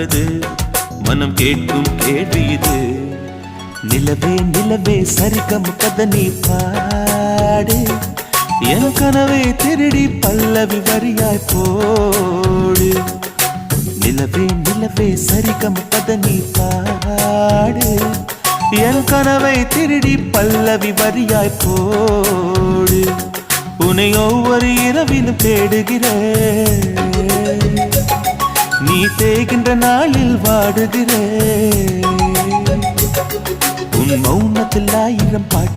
சொல்லுது மனம் கேட்கும் கேள்வி இது. நிலவே நிலவே சரிகம் கதை நீ பாடு, என் கனவை திருடி பல்லவி வரியாய் போடு. நிலவே நிலவே சரிகம் கதை நீ பாடு, என் கனவை திருடி பல்லவி வரியாய் போடு. உன்னை ஒவ்வொரு இரவிலும் தேடுகிறேன், நீ தேகின்ற நாளில் வாடுகிறேன். உன் மௌனத்தில் 1000 பாட்டு